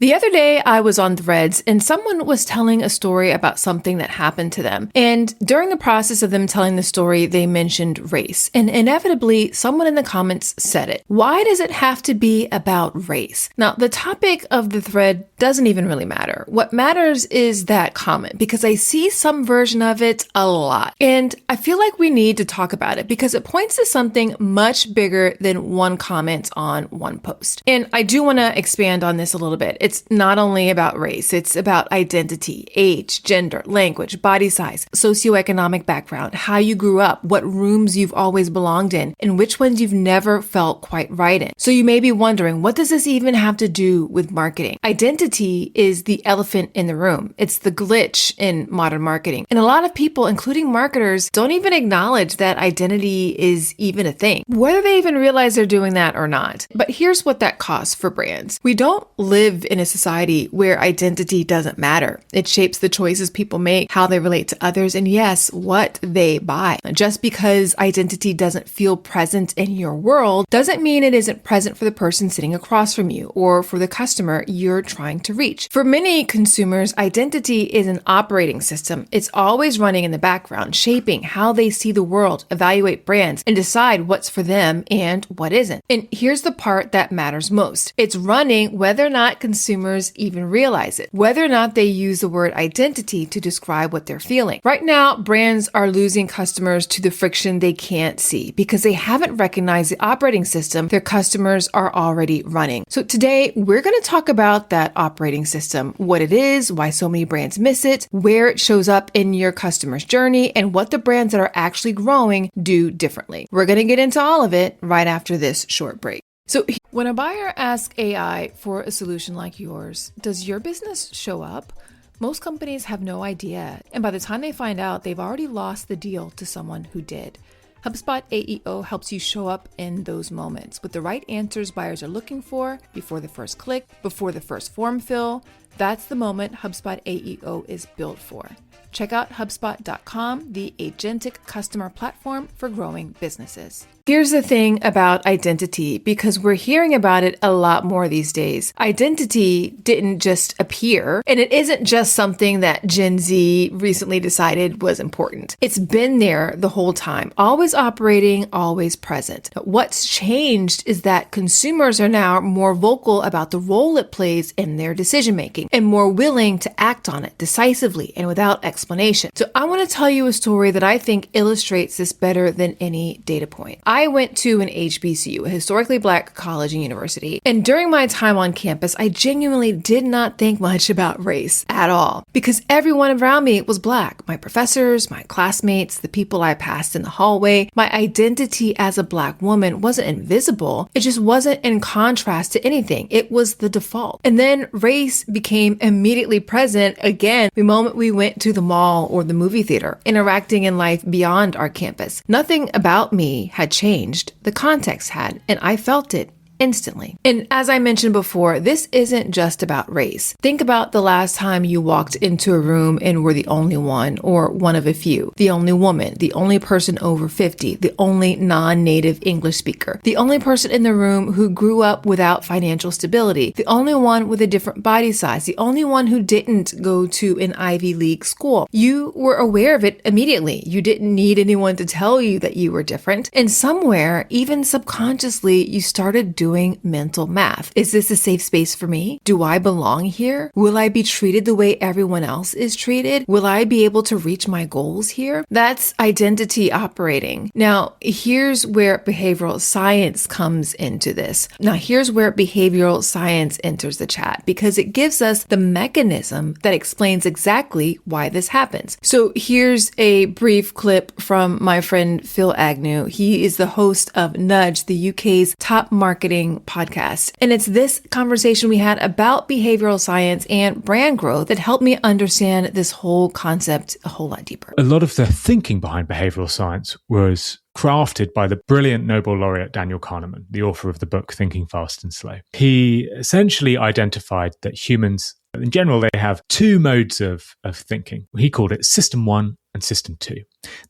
The other day, I was on Threads and someone was telling a story about something that happened to them. And during the process of them telling the story, they mentioned race. And inevitably, someone in the comments said it. Why does it have to be about race? Now, the topic of the thread doesn't even really matter. What matters is that comment, because I see some version of it a lot. And I feel like we need to talk about it because it points to something much bigger than one comment on one post. And I do want to expand on this a little bit. It's not only about race, it's about identity, age, gender, language, body size, socioeconomic background, how you grew up, what rooms you've always belonged in, and which ones you've never felt quite right in. So you may be wondering, what does this even have to do with marketing? Identity is the elephant in the room. It's the glitch in modern marketing. And a lot of people, including marketers, don't even acknowledge that identity is even a thing, whether they even realize they're doing that or not. But here's what that costs for brands. We don't live in a society where identity doesn't matter. It shapes the choices people make, how they relate to others, and yes, what they buy. Just because identity doesn't feel present in your world doesn't mean it isn't present for the person sitting across from you or for the customer you're trying to reach. For many consumers, identity is an operating system. It's always running in the background, shaping how they see the world, evaluate brands, and decide what's for them and what isn't. And here's the part that matters most. It's running whether or not consumers even realize it, whether or not they use the word identity to describe what they're feeling. Right now, brands are losing customers to the friction they can't see because they haven't recognized the operating system their customers are already running. So today, we're going to talk about that operating system, what it is, why so many brands miss it, where it shows up in your customer's journey, and what the brands that are actually growing do differently. We're going to get into all of it right after this short break. So when a buyer asks AI for a solution like yours, does your business show up? Most companies have no idea, and by the time they find out, they've already lost the deal to someone who did. HubSpot AEO helps you show up in those moments with the right answers buyers are looking for before the first click, before the first form fill. That's the moment HubSpot AEO is built for. Check out HubSpot.com, the agentic customer platform for growing businesses. Here's the thing about identity, because we're hearing about it a lot more these days. Identity didn't just appear, and it isn't just something that Gen Z recently decided was important. It's been there the whole time, always operating, always present. What's changed is that consumers are now more vocal about the role it plays in their decision making and more willing to act on it decisively and without explanation. So I want to tell you a story that I think illustrates this better than any data point. I went to an HBCU, a historically Black college and university, and during my time on campus, I genuinely did not think much about race at all because everyone around me was Black. My professors, my classmates, the people I passed in the hallway. My identity as a Black woman wasn't invisible. It just wasn't in contrast to anything. It was the default. And then race became immediately present again the moment we went to the mall or the movie theater, interacting in life beyond our campus. Nothing about me had changed. The context had, and I felt it instantly. And as I mentioned before, this isn't just about race. Think about the last time you walked into a room and were the only one or one of a few, the only woman, the only person over 50, the only non-native English speaker, the only person in the room who grew up without financial stability, the only one with a different body size, the only one who didn't go to an Ivy League school. You were aware of it immediately. You didn't need anyone to tell you that you were different. And somewhere, even subconsciously, you started doing mental math. Is this a safe space for me? Do I belong here? Will I be treated the way everyone else is treated? Will I be able to reach my goals here? That's identity operating. Now, here's where behavioral science comes into this. Now, here's where behavioral science enters the chat because it gives us the mechanism that explains exactly why this happens. So here's a brief clip from my friend Phil Agnew. He is the host of Nudge, the UK's top marketing podcast. And it's this conversation we had about behavioral science and brand growth that helped me understand this whole concept a whole lot deeper. A lot of the thinking behind behavioral science was crafted by the brilliant Nobel laureate Daniel Kahneman, the author of the book Thinking Fast and Slow. He essentially identified that humans, in general, they have two modes of thinking. He called it System 1 and system 2.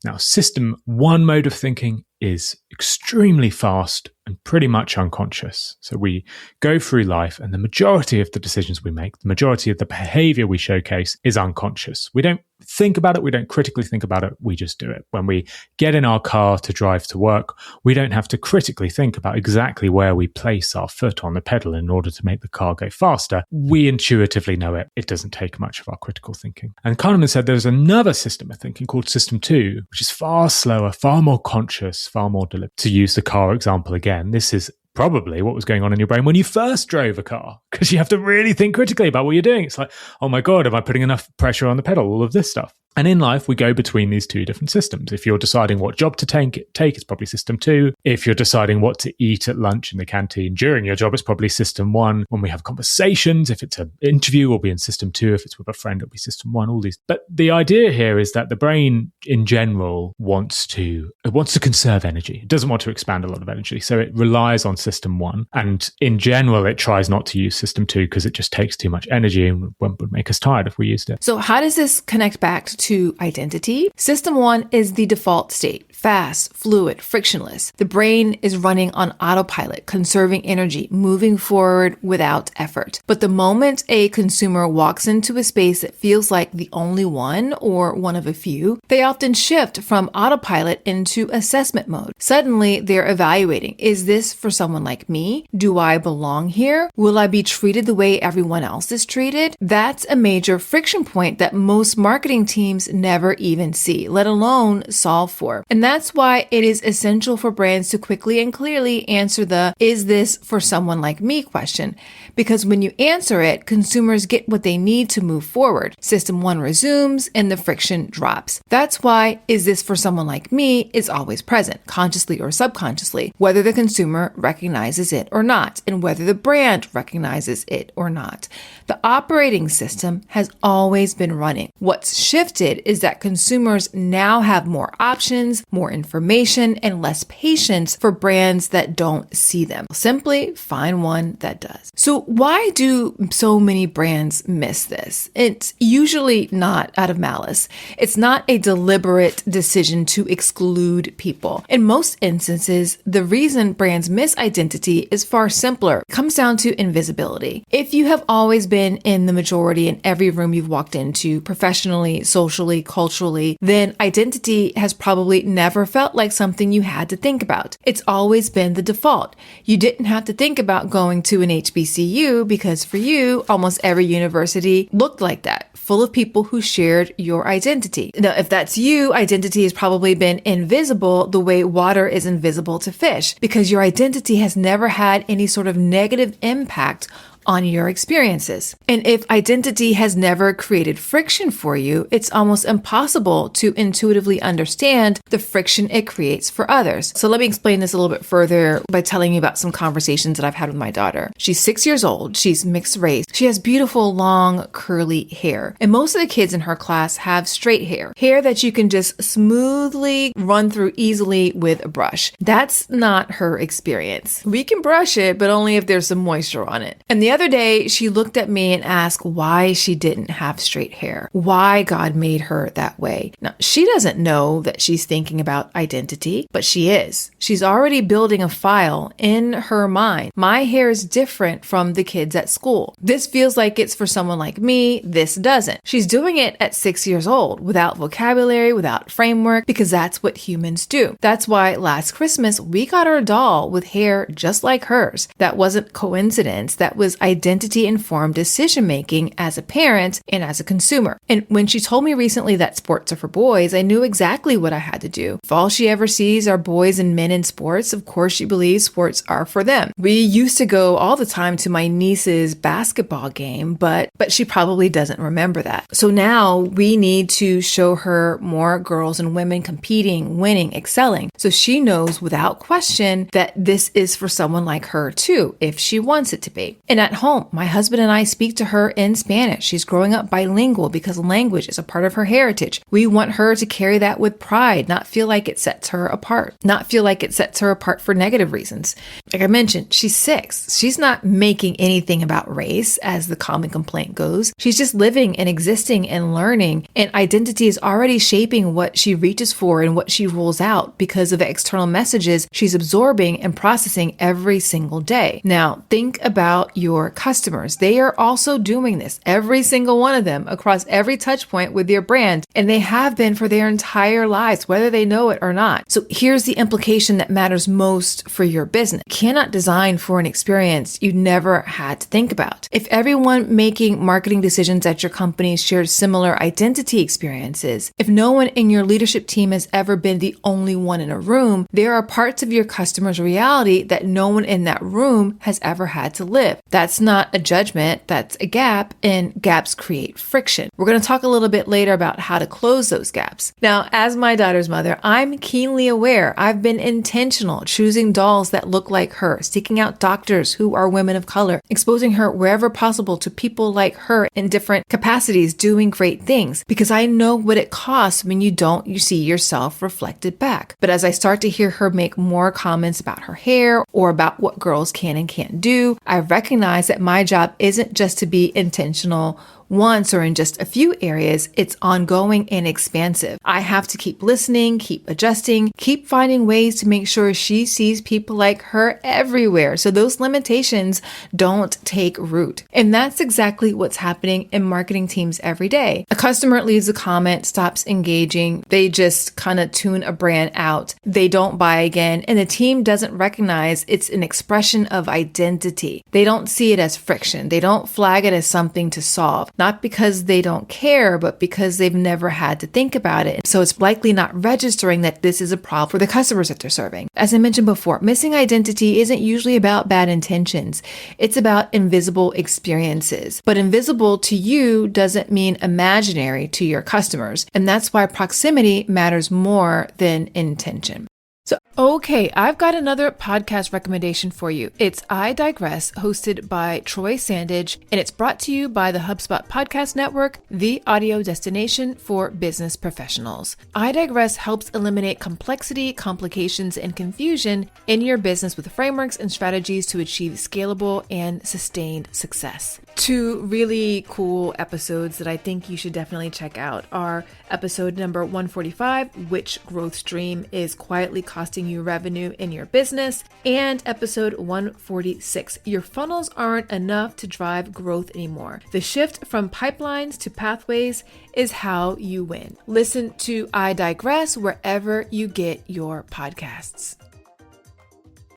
Now, system 1 mode of thinking is extremely fast and pretty much unconscious. So we go through life and the majority of the decisions we make, the majority of the behavior we showcase is unconscious. We don't think about it. We don't critically think about it. We just do it. When we get in our car to drive to work, we don't have to critically think about exactly where we place our foot on the pedal in order to make the car go faster. We intuitively know it. It doesn't take much of our critical thinking. And Kahneman said there's another system of thinking called system 2, which is far slower, far more conscious, far more deliberate. To use the car example again, this is probably what was going on in your brain when you first drove a car, because you have to really think critically about what you're doing. It's like, oh my God, am I putting enough pressure on the pedal? All of this stuff. And in life, we go between these two different systems. If you're deciding what job to take, it's probably system 2. If you're deciding what to eat at lunch in the canteen during your job, it's probably system 1. When we have conversations, if it's an interview, we'll be in system 2. If it's with a friend, it'll be system 1, all these. But the idea here is that the brain in general wants to conserve energy. It doesn't want to expand a lot of energy. So it relies on system 1. And in general, it tries not to use system 2 because it just takes too much energy and would make us tired if we used it. So how does this connect back to identity? System 1 is the default state. Fast, fluid, frictionless. The brain is running on autopilot, conserving energy, moving forward without effort. But the moment a consumer walks into a space that feels like the only one or one of a few, they often shift from autopilot into assessment mode. Suddenly, they're evaluating, is this for someone like me? Do I belong here? Will I be treated the way everyone else is treated? That's a major friction point that most marketing teams never even see, let alone solve for. And that's why it is essential for brands to quickly and clearly answer the "is this for someone like me?" question. Because when you answer it, consumers get what they need to move forward. System 1 resumes and the friction drops. That's why "is this for someone like me?" is always present, consciously or subconsciously, whether the consumer recognizes it or not, and whether the brand recognizes it or not. The operating system has always been running. What's shifted is that consumers now have more options, more information, and less patience for brands that don't see them. Simply find one that does. So why do so many brands miss this? It's usually not out of malice. It's not a deliberate decision to exclude people. In most instances, the reason brands miss identity is far simpler. It comes down to invisibility. If you have always been in the majority in every room you've walked into, professionally, socially, culturally, then identity has probably never felt like something you had to think about. It's always been the default. You didn't have to think about going to an HBCU because for you, almost every university looked like that, full of people who shared your identity. Now, if that's you, identity has probably been invisible the way water is invisible to fish, because your identity has never had any sort of negative impact on your experiences. And if identity has never created friction for you, it's almost impossible to intuitively understand the friction it creates for others. So let me explain this a little bit further by telling you about some conversations that I've had with my daughter. She's 6 years old. She's mixed race. She has beautiful, long, curly hair. And most of the kids in her class have straight hair that you can just smoothly run through easily with a brush. That's not her experience. We can brush it, but only if there's some moisture on it. And the other day, she looked at me and asked why she didn't have straight hair, why God made her that way. Now, she doesn't know that she's thinking about identity, but she is. She's already building a file in her mind. My hair is different from the kids at school. This feels like it's for someone like me. This doesn't. She's doing it at 6 years old, without vocabulary, without framework, because that's what humans do. That's why last Christmas, we got her a doll with hair just like hers. That wasn't coincidence. That was identity-informed decision-making as a parent and as a consumer. And when she told me recently that sports are for boys, I knew exactly what I had to do. If all she ever sees are boys and men in sports, of course she believes sports are for them. We used to go all the time to my niece's basketball game, but she probably doesn't remember that. So now we need to show her more girls and women competing, winning, excelling, so she knows without question that this is for someone like her too, if she wants it to be. And at At home, my husband and I speak to her in Spanish. She's growing up bilingual because language is a part of her heritage. We want her to carry that with pride, not feel like it sets her apart, not feel like it sets her apart for negative reasons. Like I mentioned, she's 6. She's not making anything about race, as the common complaint goes. She's just living and existing and learning, and identity is already shaping what she reaches for and what she rules out because of the external messages she's absorbing and processing every single day. Now, think about your customers. They are also doing this, every single one of them, across every touch point with your brand, and they have been for their entire lives, whether they know it or not. So here's the implication that matters most for your business. You cannot design for an experience you never had to think about. If everyone making marketing decisions at your company shares similar identity experiences, if no one in your leadership team has ever been the only one in a room, there are parts of your customer's reality that no one in that room has ever had to live. That's not a judgment, that's a gap, and gaps create friction. We're going to talk a little bit later about how to close those gaps. Now, as my daughter's mother, I'm keenly aware I've been intentional choosing dolls that look like her, seeking out doctors who are women of color, exposing her wherever possible to people like her in different capacities doing great things, because I know what it costs when you see yourself reflected back. But as I start to hear her make more comments about her hair or about what girls can and can't do, I recognize that my job isn't just to be intentional once or in just a few areas. It's ongoing and expansive. I have to keep listening, keep adjusting, keep finding ways to make sure she sees people like her everywhere, so those limitations don't take root. And that's exactly what's happening in marketing teams every day. A customer leaves a comment, stops engaging, they just kind of tune a brand out, they don't buy again, and the team doesn't recognize it's an expression of identity. They don't see it as friction. They don't flag it as something to solve. Not because they don't care, but because they've never had to think about it. So it's likely not registering that this is a problem for the customers that they're serving. As I mentioned before, missing identity isn't usually about bad intentions. It's about invisible experiences. But invisible to you doesn't mean imaginary to your customers. And that's why proximity matters more than intention. So, okay, I've got another podcast recommendation for you. It's I Digress, hosted by Troy Sandage, and it's brought to you by the HubSpot Podcast Network, the audio destination for business professionals. I Digress helps eliminate complexity, complications, and confusion in your business with frameworks and strategies to achieve scalable and sustained success. 2 really cool episodes that I think you should definitely check out are episode number 145, which growth stream is quietly costing you revenue in your business, and episode 146, your funnels aren't enough to drive growth anymore. The shift from pipelines to pathways is how you win. Listen to I Digress wherever you get your podcasts.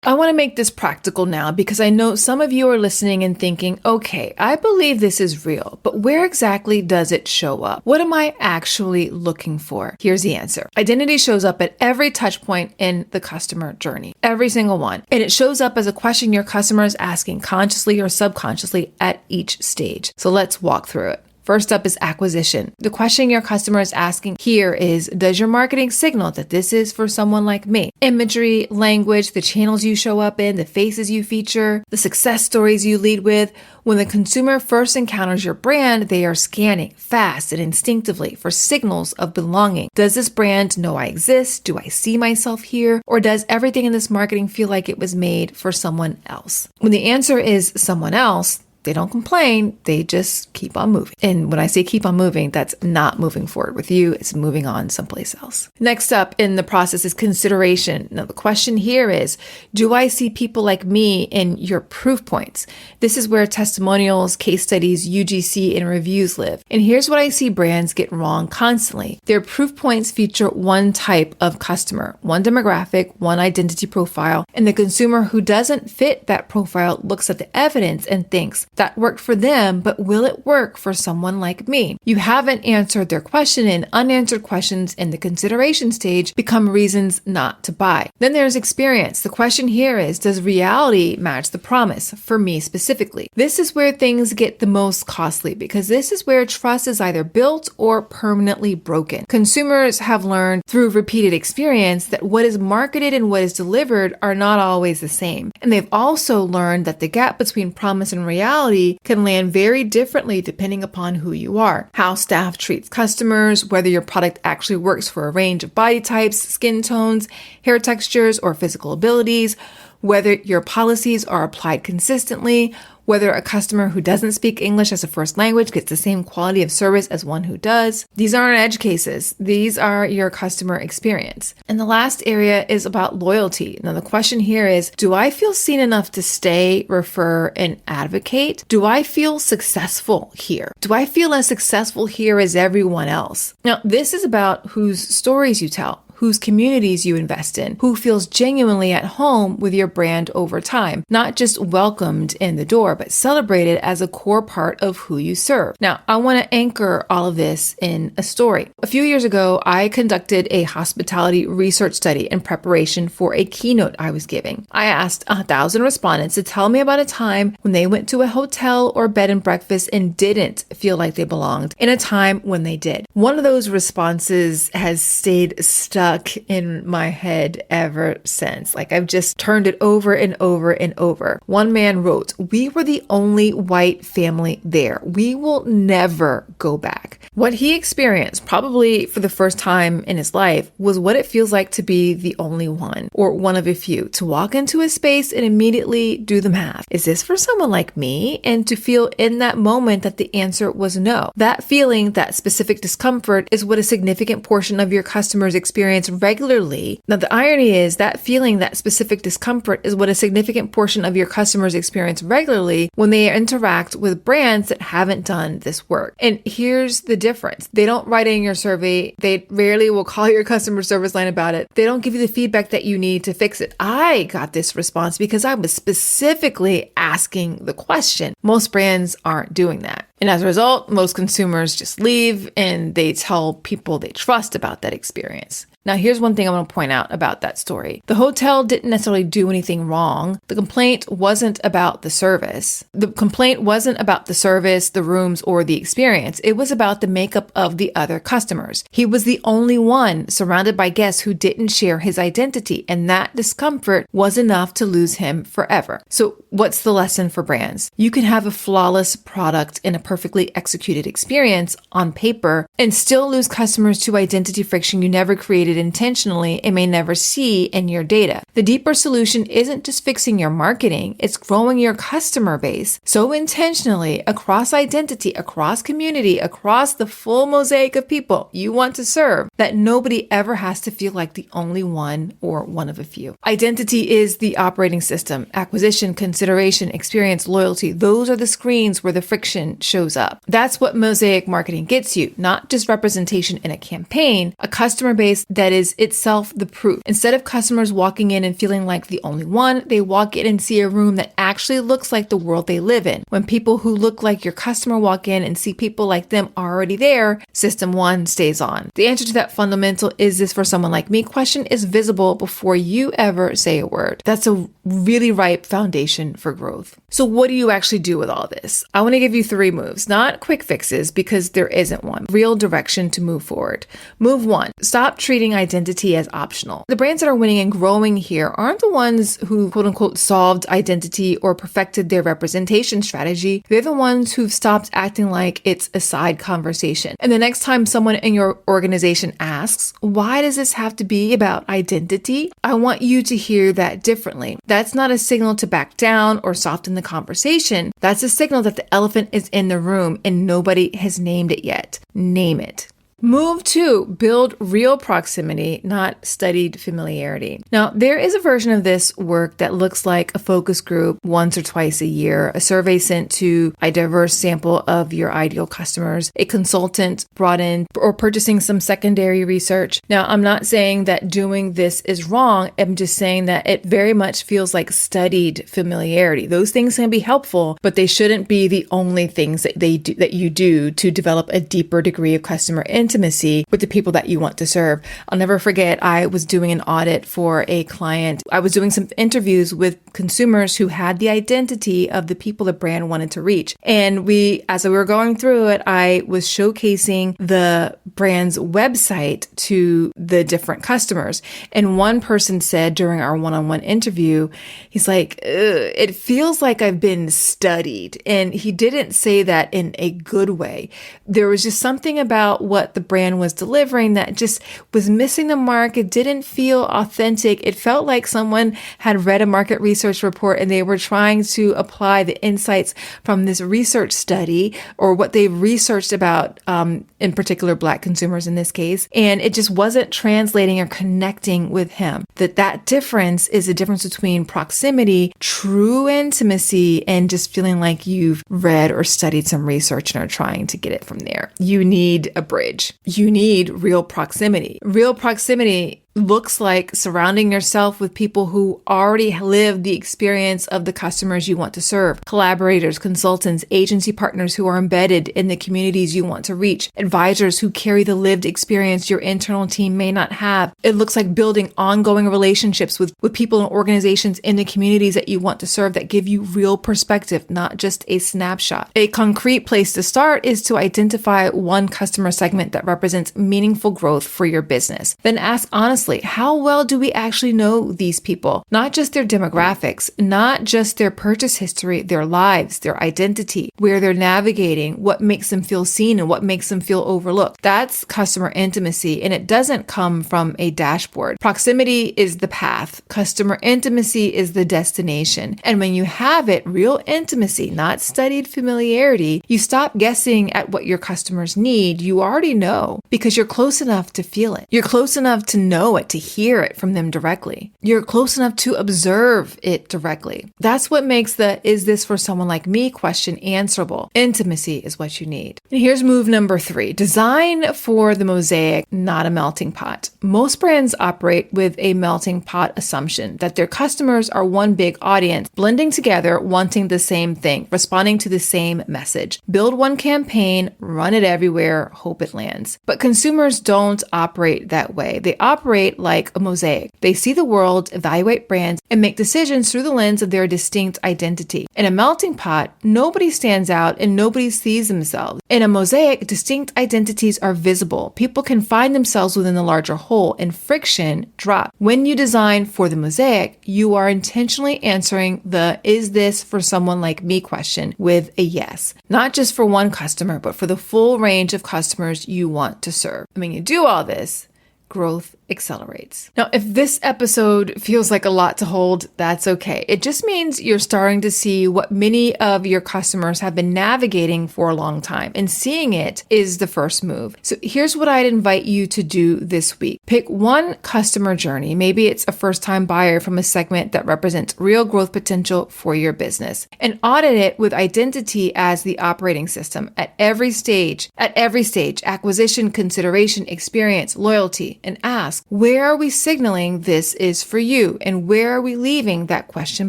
I want to make this practical now because I know some of you are listening and thinking, okay, I believe this is real, but where exactly does it show up? What am I actually looking for? Here's the answer. Identity shows up at every touch point in the customer journey, every single one. And it shows up as a question your customer is asking consciously or subconsciously at each stage. So let's walk through it. First up is acquisition. The question your customer is asking here is, does your marketing signal that this is for someone like me? Imagery, language, the channels you show up in, the faces you feature, the success stories you lead with. When the consumer first encounters your brand, they are scanning fast and instinctively for signals of belonging. Does this brand know I exist? Do I see myself here? Or does everything in this marketing feel like it was made for someone else? When the answer is someone else, they don't complain, they just keep on moving. And when I say keep on moving, that's not moving forward with you, it's moving on someplace else. Next up in the process is consideration. Now the question here is, do I see people like me in your proof points? This is where testimonials, case studies, UGC, and reviews live. And here's what I see brands get wrong constantly. Their proof points feature one type of customer, one demographic, one identity profile, and the consumer who doesn't fit that profile looks at the evidence and thinks, that worked for them, but will it work for someone like me? You haven't answered their question, and unanswered questions in the consideration stage become reasons not to buy. Then there's experience. The question here is, does reality match the promise for me specifically? This is where things get the most costly because this is where trust is either built or permanently broken. Consumers have learned through repeated experience that what is marketed and what is delivered are not always the same. And they've also learned that the gap between promise and reality hospitality can land very differently depending upon who you are, how staff treats customers, whether your product actually works for a range of body types, skin tones, hair textures, or physical abilities, whether your policies are applied consistently, whether a customer who doesn't speak English as a first language gets the same quality of service as one who does. These aren't edge cases. These are your customer experience. And the last area is about loyalty. Now, the question here is, do I feel seen enough to stay, refer, and advocate? Do I feel successful here? Do I feel as successful here as everyone else? Now, this is about whose stories you tell, whose communities you invest in, who feels genuinely at home with your brand over time, not just welcomed in the door, but celebrated as a core part of who you serve. Now, I want to anchor all of this in a story. A few years ago, I conducted a hospitality research study in preparation for a keynote I was giving. I asked 1,000 respondents to tell me about a time when they went to a hotel or bed and breakfast and didn't feel like they belonged, in a time when they did. One of those responses has stayed stuck in my head ever since. Like, I've just turned it over and over and over. One man wrote, "We were the only white family there. We will never go back." What he experienced, probably for the first time in his life, was what it feels like to be the only one, or one of a few, to walk into a space and immediately do the math. Is this for someone like me? And to feel in that moment that the answer was no. That feeling, that specific discomfort, is what a significant portion of your customers experience regularly. Now, the irony is that feeling, that specific discomfort, is what a significant portion of your customers experience regularly when they interact with brands that haven't done this work. And here's the difference. They don't write in your survey. They rarely will call your customer service line about it. They don't give you the feedback that you need to fix it. I got this response because I was specifically asking the question. Most brands aren't doing that. And as a result, most consumers just leave and they tell people they trust about that experience. Now, here's one thing I want to point out about that story. The hotel didn't necessarily do anything wrong. The complaint wasn't about the service. The complaint wasn't about the service, the rooms, or the experience. It was about the makeup of the other customers. He was the only one surrounded by guests who didn't share his identity, and that discomfort was enough to lose him forever. So what's the lesson for brands? You can have a flawless product and a perfectly executed experience on paper and still lose customers to identity friction you never created intentionally and may never see in your data. The deeper solution isn't just fixing your marketing, it's growing your customer base so intentionally across identity, across community, across the full mosaic of people you want to serve, that nobody ever has to feel like the only one or one of a few. Identity is the operating system. Acquisition, consideration, experience, loyalty, those are the screens where the friction shows up. That's what mosaic marketing gets you, not just representation in a campaign, a customer base that is itself the proof. Instead of customers walking in and feeling like the only one, they walk in and see a room that actually looks like the world they live in. When people who look like your customer walk in and see people like them already there, system one stays on. The answer to that fundamental "is this for someone like me?" question is visible before you ever say a word. That's a really ripe foundation for growth. So what do you actually do with all this? I want to give you 3 moves, not quick fixes because there isn't one. Real direction to move forward. Move 1, stop treating identity as optional. The brands that are winning and growing here aren't the ones who quote unquote solved identity or perfected their representation strategy. They're the ones who've stopped acting like it's a side conversation. And the next time someone in your organization asks, "Why does this have to be about identity?" I want you to hear that differently. That's not a signal to back down or soften the conversation. That's a signal that the elephant is in the room and nobody has named it yet. Name it. Move 2, build real proximity, not studied familiarity. Now, there is a version of this work that looks like a focus group once or twice a year, a survey sent to a diverse sample of your ideal customers, a consultant brought in, or purchasing some secondary research. Now, I'm not saying that doing this is wrong. I'm just saying that it very much feels like studied familiarity. Those things can be helpful, but they shouldn't be the only things that you do to develop a deeper degree of customer intimacy intimacy with the people that you want to serve. I'll never forget, I was doing an audit for a client. I was doing some interviews with consumers who had the identity of the people the brand wanted to reach. And as we were going through it, I was showcasing the brand's website to the different customers. And one person said during our one-on-one interview, he's like, it feels like I've been studied. And he didn't say that in a good way. There was just something about what the brand was delivering that just was missing the mark. It didn't feel authentic. It felt like someone had read a market research report and they were trying to apply the insights from this research study or what they've researched about, in particular, Black consumers in this case. And it just wasn't translating or connecting with him. That difference is the difference between proximity, true intimacy, and just feeling like you've read or studied some research and are trying to get it from there. You need a bridge. You need real proximity. Real proximity looks like surrounding yourself with people who already live the experience of the customers you want to serve. Collaborators, consultants, agency partners who are embedded in the communities you want to reach. Advisors who carry the lived experience your internal team may not have. It looks like building ongoing relationships with people and organizations in the communities that you want to serve that give you real perspective, not just a snapshot. A concrete place to start is to identify one customer segment that represents meaningful growth for your business. Then ask honestly, how well do we actually know these people? Not just their demographics, not just their purchase history, their lives, their identity, where they're navigating, what makes them feel seen and what makes them feel overlooked. That's customer intimacy, and it doesn't come from a dashboard. Proximity is the path. Customer intimacy is the destination. And when you have it, real intimacy, not studied familiarity, you stop guessing at what your customers need. You already know because you're close enough to feel it. You're close enough to know it, to hear it from them directly. You're close enough to observe it directly. That's what makes the "is this for someone like me" question answerable. Intimacy is what you need. And here's move number 3. Design for the mosaic, not a melting pot. Most brands operate with a melting pot assumption that their customers are one big audience, blending together, wanting the same thing, responding to the same message. Build one campaign, run it everywhere, hope it lands. But consumers don't operate that way. They operate like a mosaic. They see the world, evaluate brands, and make decisions through the lens of their distinct identity. In a melting pot, nobody stands out and nobody sees themselves. In a mosaic, distinct identities are visible. People can find themselves within the larger whole, and friction drops. When you design for the mosaic, you are intentionally answering the "is this for someone like me" question with a yes. Not just for one customer, but for the full range of customers you want to serve. And when you do all this, growth accelerates. Now, if this episode feels like a lot to hold, that's okay. It just means you're starting to see what many of your customers have been navigating for a long time, and seeing it is the first move. So here's what I'd invite you to do this week. Pick one customer journey. Maybe it's a first-time buyer from a segment that represents real growth potential for your business, and audit it with identity as the operating system at every stage, acquisition, consideration, experience, loyalty, and ask, where are we signaling this is for you? And where are we leaving that question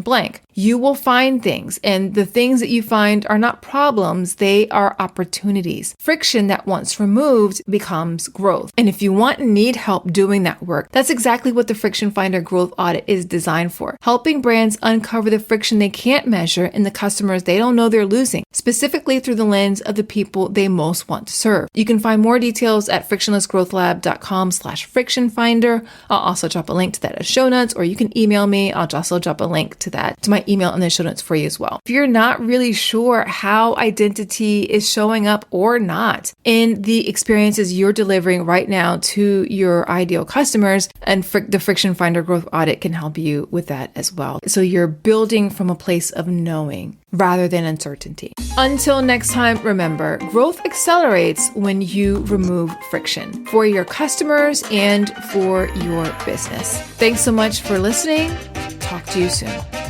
blank? You will find things, and the things that you find are not problems, they are opportunities. Friction that once removed becomes growth. And if you want and need help doing that work, that's exactly what the Friction Finder Growth Audit is designed for. Helping brands uncover the friction they can't measure in the customers they don't know they're losing, specifically through the lens of the people they most want to serve. You can find more details at frictionlessgrowthlab.com/frictionfinder. I'll also drop a link to that as show notes, or you can email me. I'll also drop a link to that, to my email in the show notes for you as well. If you're not really sure how identity is showing up or not in the experiences you're delivering right now to your ideal customers, and the Friction Finder Growth Audit can help you with that as well. So you're building from a place of knowing rather than uncertainty. Until next time, remember, growth accelerates when you remove friction for your customers and for your business. Thanks so much for listening. Talk to you soon.